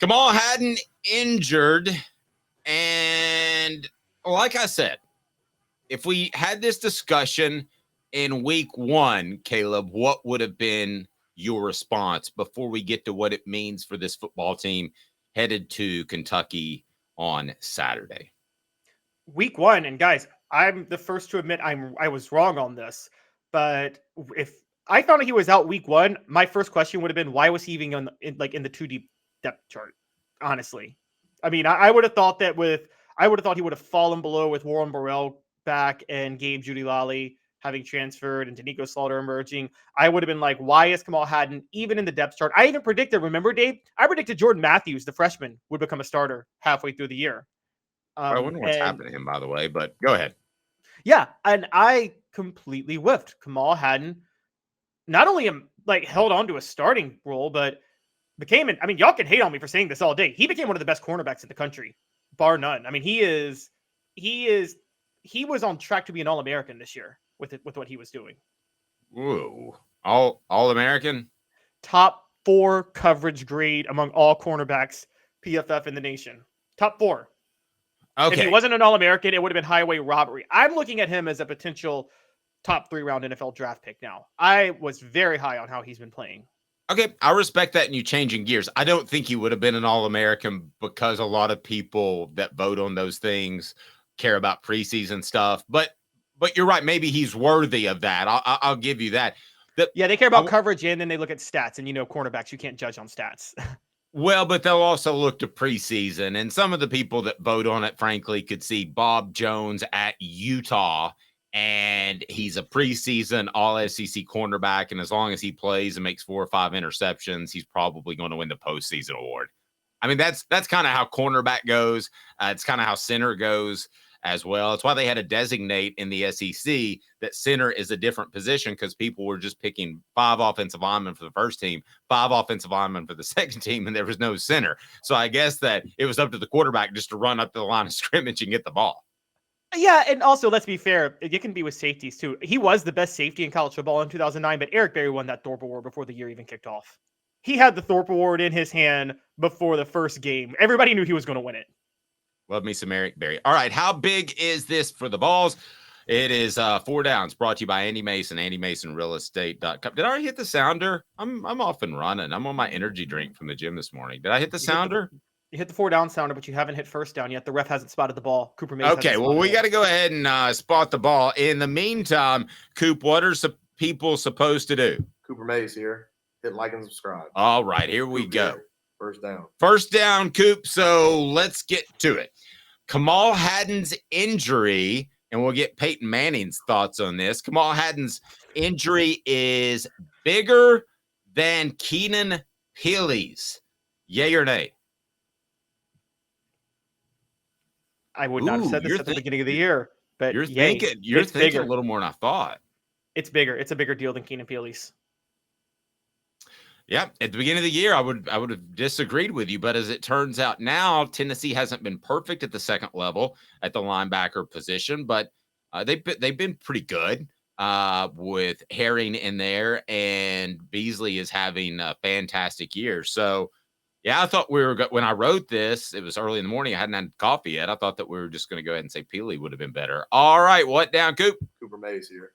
Kamal Hadden injured. And like I said, if we had this discussion in week 1, Caleb, what would have been your response before we get to what it means for this football team headed to Kentucky on Saturday? Week 1, and guys, I'm the first to admit I was wrong on this, but if I found out he was out week 1, my first question would have been, why was he even in the 2 deep depth chart? Honestly, I mean, I would have thought he would have fallen below with Warren Burrell back and Gabe Jeudy-Lally having transferred and Danico Slaughter emerging. I would have been like, why is Kamal Hadden even in the depth chart? I even predicted, remember, Dave? I predicted Jordan Matthews, the freshman, would become a starter halfway through the year. I wonder what's happened to him, by the way, but go ahead. Yeah, and I completely whiffed. Kamal Hadden not only held on to a starting role, but became I mean, y'all can hate on me for saying this all day. He became one of the best cornerbacks in the country, bar none. I mean, he was on track to be an All-American this year with what he was doing. Ooh, All-American? Top 4 coverage grade among all cornerbacks PFF in the nation. Top 4. Okay. If he wasn't an All-American, it would have been highway robbery. I'm looking at him as a potential top 3 round NFL draft pick now. I was very high on how he's been playing. Okay, I respect that, and you changing gears. I don't think he would have been an All-American because a lot of people that vote on those things care about preseason stuff. But you're right. Maybe he's worthy of that. I'll give you that. Yeah, they care about coverage, and then they look at stats. And, cornerbacks, you can't judge on stats. Well, but they'll also look to preseason. And some of the people that vote on it, frankly, could see Bob Jones at Utah, and he's a preseason all-SEC cornerback. And as long as he plays and makes 4 or 5 interceptions, he's probably going to win the postseason award. I mean, that's kind of how cornerback goes. It's kind of how center goes as well. It's why they had to designate in the SEC that center is a different position, because people were just picking 5 offensive linemen for the first team, 5 offensive linemen for the second team, and there was no center. So I guess that it was up to the quarterback just to run up to the line of scrimmage and get the ball. Yeah, and also, let's be fair, it can be with safeties too. He was the best safety in college football in 2009, but Eric Berry won that Thorpe Award before the year even kicked off. He had the Thorpe Award in his hand before the first game. Everybody knew he was going to win it. Love me some Eric Berry. All right, how big is this for the Vols? It is 4 downs, brought to you by Andy Mason, AndyMasonRealEstate.com. Did I already hit the sounder? I'm off and running. I'm on my energy drink from the gym this morning. Did I hit the sounder? You hit the 4 down sounder, but you haven't hit first down yet. The ref hasn't spotted the ball. Cooper Mays. Okay, well, we got to go ahead and spot the ball. In the meantime, Coop, what are people supposed to do? Cooper Mays here. Hit like and subscribe. All right, here we go. Here. First down. First down, Coop. So let's get to it. Kamal Hadden's injury, and we'll get Peyton Manning's thoughts on this. Kamal Hadden's injury is bigger than Keenan Pili's. Yay or nay? I would not have said this at the beginning of the year, but you're thinking a little more than I thought. It's bigger. It's a bigger deal than Keenan Pili's. Yeah, at the beginning of the year, I would have disagreed with you, but as it turns out now, Tennessee hasn't been perfect at the second level at the linebacker position, but they've been pretty good with Herring in there, and Beasley is having a fantastic year. So, yeah, I thought when I wrote this, it was early in the morning. I hadn't had coffee yet. I thought that we were just going to go ahead and say Peely would have been better. All right, what down, Coop? Cooper Mays here.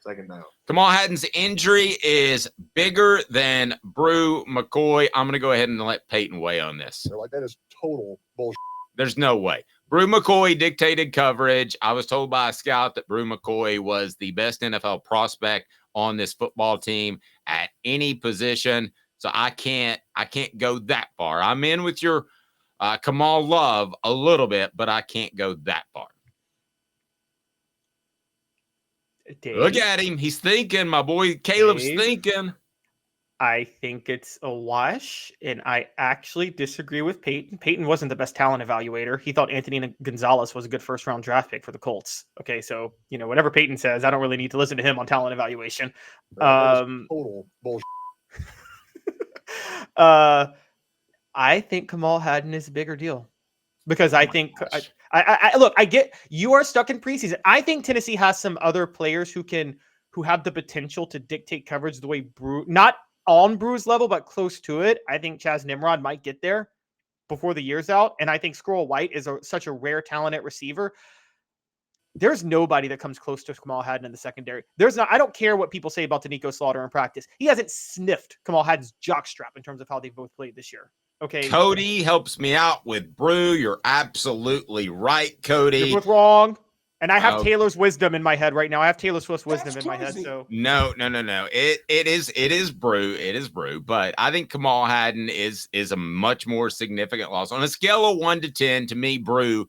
Second down. Kamal Hadden's injury is bigger than Brew McCoy. I'm going to go ahead and let Peyton weigh on this. They're like, that is total bullshit. There's no way. Brew McCoy dictated coverage. I was told by a scout that Brew McCoy was the best NFL prospect on this football team at any position. So I can't go that far. I'm in with your Kamal love a little bit, but I can't go that far. Dave, look at him. He's thinking. My boy Caleb's thinking. I think it's a wash, and I actually disagree with Peyton. Peyton wasn't the best talent evaluator. He thought Anthony Gonzalez was a good first-round draft pick for the Colts. Okay, so, whatever Peyton says, I don't really need to listen to him on talent evaluation. Total bullshit. I think Kamal Hadden is a bigger deal because I think I get you are stuck in preseason. I think Tennessee has some other players who have the potential to dictate coverage the way Brew, not on Brew's level, but close to it. I think Chaz Nimrod might get there. before the year's out, and I think Squirrel White is such a rare talent at receiver. There's nobody that comes close to Kamal Hadden in the secondary. I don't care what people say about Danico Slaughter in practice. He hasn't sniffed Kamal Hadden's jockstrap in terms of how they've both played this year. Okay. Cody helps me out with Brew. You're absolutely right, Cody. You're both wrong. And I have Taylor's wisdom in my head right now. I have Taylor Swift's wisdom in my head. So no. It is Brew. It is Brew. But I think Kamal Hadden is a much more significant loss on a scale of 1 to 10. To me, Brew,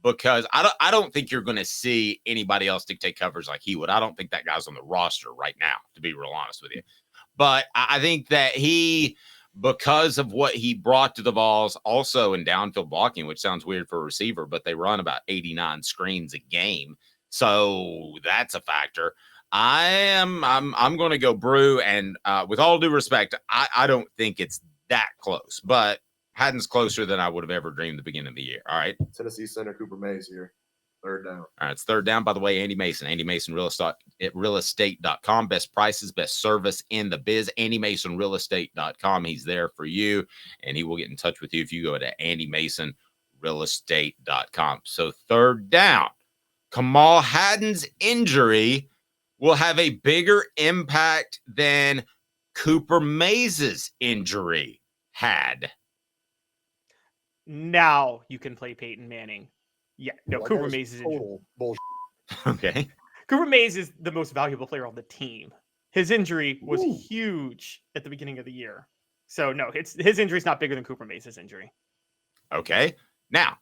because I don't think you're going to see anybody else dictate coverage like he would. I don't think that guy's on the roster right now, to be real honest with you. But I think that he, because of what he brought to the Vols, also in downfield blocking, which sounds weird for a receiver, but they run about 89 screens a game. So that's a factor. I'm going to go Brew, and with all due respect, I don't think it's that close, but Hadden's closer than I would have ever dreamed at the beginning of the year. All right. Tennessee center Cooper Mays here. Third down. All right. It's third down, by the way. Andy Mason Real Estate at realestate.com. Best prices, best service in the biz. AndyMasonRealEstate.com. He's there for you, and he will get in touch with you if you go to AndyMasonRealEstate.com. So third down. Kamal Hadden's injury will have a bigger impact than Cooper Mays' injury had. now you can play Peyton Manning. Yeah, no, Well, Cooper that is Mays is injured. total bullshit. Okay. Cooper Mays is the most valuable player on the team. His injury was Ooh. huge at the beginning of the year. So no, his injury is not bigger than Cooper Mays' injury. Okay. Now,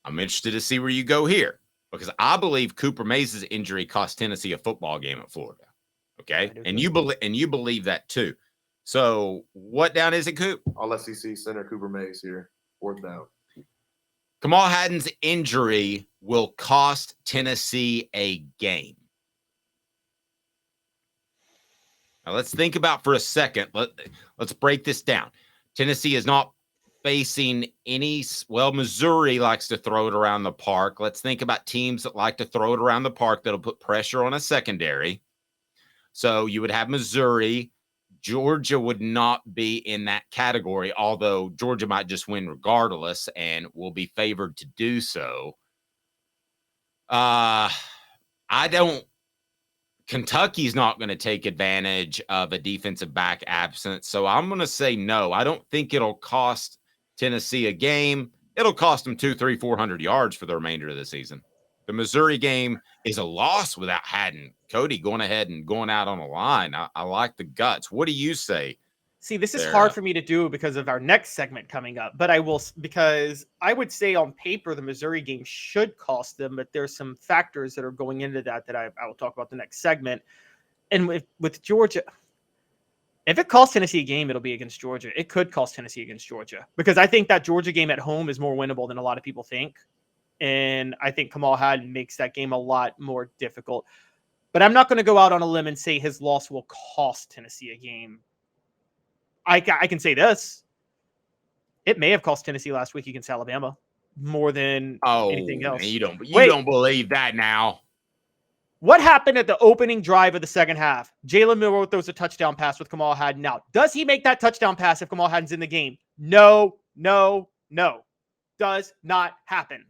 I'm interested to see where you go here because I believe Cooper Mays' injury cost Tennessee a football game at Florida. Okay. And you believe that too. So what down is it, Coop? All SEC center Cooper Mays here. Fourth down. Kamal Hadden's injury will cost Tennessee a game. Now let's think about for a second. Let's break this down. Tennessee is not facing any, well, Missouri likes to throw it around the park. Let's think about teams that like to throw it around the park that'll put pressure on a secondary. So you would have Missouri. Georgia would not be in that category, although Georgia might just win regardless and will be favored to do so. Kentucky's not going to take advantage of a defensive back absence, so I'm going to say no. I don't think it'll cost Tennessee a game. It'll cost them 200, 300, 400 yards for the remainder of the season. The Missouri game is a loss without Hadden. Cody going ahead and going out on a line. I like the guts. What do you say? See, this is hard for me to do because of our next segment coming up, but I will, because I would say on paper the Missouri game should cost them, but there's some factors that are going into that I will talk about the next segment. And with Georgia, if it costs Tennessee a game, it'll be against Georgia. It could cost Tennessee against Georgia because I think that Georgia game at home is more winnable than a lot of people think. And I think Kamal Hadden makes that game a lot more difficult. But I'm not going to go out on a limb and say his loss will cost Tennessee a game. I can say this. It may have cost Tennessee last week against Alabama more than anything else. You don't believe that now. What happened at the opening drive of the second half? Jalen Milroe throws a touchdown pass with Kamal Hadden out. Does he make that touchdown pass if Kamal Hadden's in the game? No. Does not happen.